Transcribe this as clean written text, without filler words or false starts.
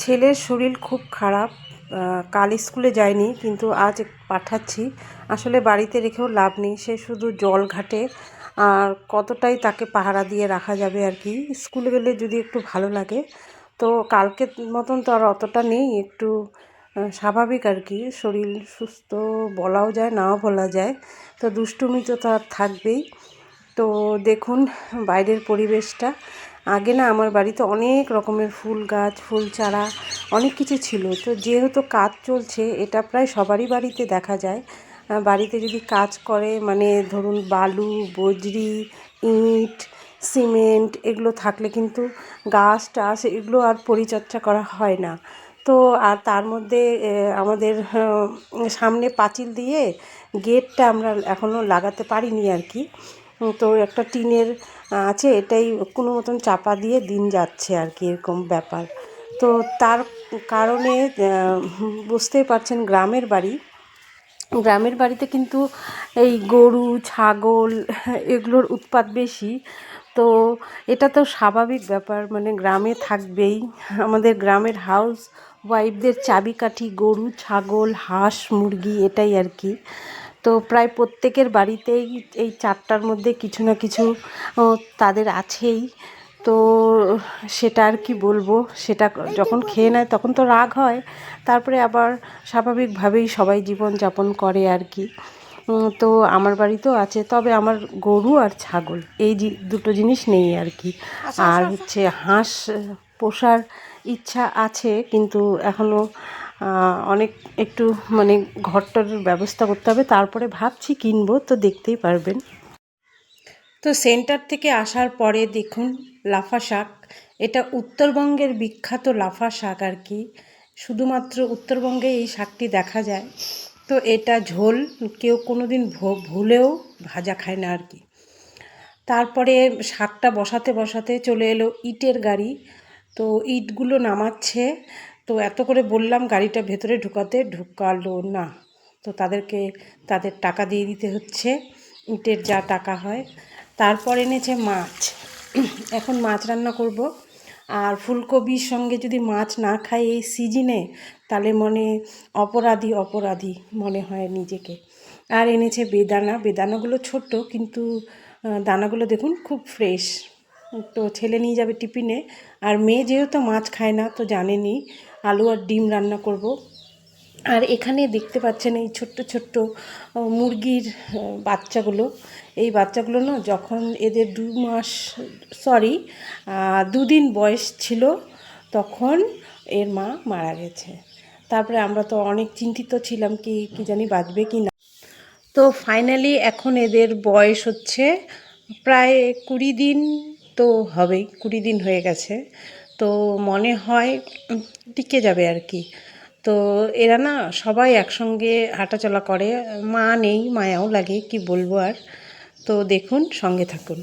ছেলের শরীর খুব খারাপ। কাল স্কুলে যায়নি, কিন্তু আজ পাঠাচ্ছি। আসলে বাড়িতে রেখেও লাভ নেই, সে শুধু জল ঘাটে। আর কতটাই তাকে পাহারা দিয়ে রাখা যাবে আর কি। স্কুলে গেলে যদি একটু ভালো লাগে, তো কালকের মতন তো আর অতটা নেই, একটু স্বাভাবিক আর কি। শরীর সুস্থ বলাও যায়, নাও বলা যায়। তো দুষ্টুমি তো তার থাকবেই। তো দেখুন বাইরের পরিবেশটা। আগে না আমার বাড়িতে অনেক রকমের ফুল গাছ, ফুল চারা, অনেক কিছু ছিল। তো যেহেতু কাজ চলছে, এটা প্রায় সবারই বাড়িতে দেখা যায়। বাড়িতে যদি কাজ করে, মানে ধরুন বালু, বজরি, ইট, সিমেন্ট এগুলো থাকলে কিন্তু গাছ টাছ এগুলো আর পরিচর্যা করা হয় না। তো আর তার মধ্যে আমাদের সামনে পাঁচিল দিয়ে গেটটা আমরা এখনও লাগাতে পারিনি আর কি। তো একটা টিনের আছে, এটাই কোনো মতন চাপা দিয়ে দিন যাচ্ছে আর কি, এরকম ব্যাপার। তো তার কারণে বুঝতেই পারছেন, গ্রামের বাড়িতে কিন্তু এই গরু, ছাগল এগুলোর উৎপাত বেশি। তো এটা তো স্বাভাবিক ব্যাপার, মানে গ্রামে থাকবেই। আমাদের গ্রামের হাউস ওয়াইফদের চাবিকাঠি গরু, ছাগল, হাঁস, মুরগি, এটাই আর কি। তো প্রায় প্রত্যেকের বাড়িতেই এই চারটার মধ্যে কিছু না কিছু তাদের আছেই। তো সেটা আর কি বলবো, সেটা যখন খেয়ে নেয় তখন তো রাগ হয়, তারপরে আবার স্বাভাবিকভাবেই সবাই জীবনযাপন করে আর কি। তো আমার বাড়িতেও আছে, তবে আমার গরু আর ছাগল এই দুটো জিনিস নেই আর কি। আর হচ্ছে হাঁস পোষার ইচ্ছা আছে, কিন্তু এখনও অনেক একটু মানে ঘরটার ব্যবস্থা করতে হবে, তারপরে ভাবছি কিনবো, তো দেখতেই পারবেন। তো সেন্টার থেকে আসার পরে দেখুন লাফা শাক। এটা উত্তরবঙ্গের বিখ্যাত লাফা শাক আর কি। শুধুমাত্র উত্তরবঙ্গে এই শাকটি দেখা যায়। তো এটা ঝোল, কেউ কোনো দিন ভুলেও ভাজা খায় না আর কি। তারপরে শাকটা বসাতে বসাতে চলে এলো ইটের গাড়ি। তো ইটগুলো নামাচ্ছে। তো এত করে বললাম গাড়িটা ভেতরে ঢুকালো না। তো তাদেরকে তাদের টাকা দিয়ে দিতে হচ্ছে, ইটের যা টাকা হয়। তারপর এনেছে মাছ। এখন মাছ রান্না করব। আর ফুলকপির সঙ্গে যদি মাছ না খাই এই সিজনে, তাহলে অপরাধী মনে হয় নিজেকে। আর এনেছে বেদানাগুলো ছোট, কিন্তু দানাগুলো দেখুন খুব ফ্রেশ। তো ছেলে নিয়ে যাবে টিফিনে। আর মেয়ে যেহেতু মাছ খায় না, তো জানেনই, আলু আর ডিম রান্না করব। আর এখানে দেখতে পাচ্ছেন এই ছোট্ট ছোট্ট মুরগির বাচ্চাগুলো। এই বাচ্চাগুলো না, যখন এদের 2 দিন বয়স ছিল, তখন এর মা মারা গেছে। তারপরে আমরা তো অনেক চিন্তিত ছিলাম কি জানি বাঁচবে কি না। তো ফাইনালি এখন এদের বয়স হচ্ছে প্রায় 20 দিন, তো হবেই, 20 দিন হয়ে গেছে। তো মনে হয় টিকে যাবে আর কি। তো এরা না সবাই একসঙ্গে হাঁটাচলা করে, মা নেই, মায়াও লাগে, কি বলবো আর। তো দেখুন, সঙ্গে থাকুন।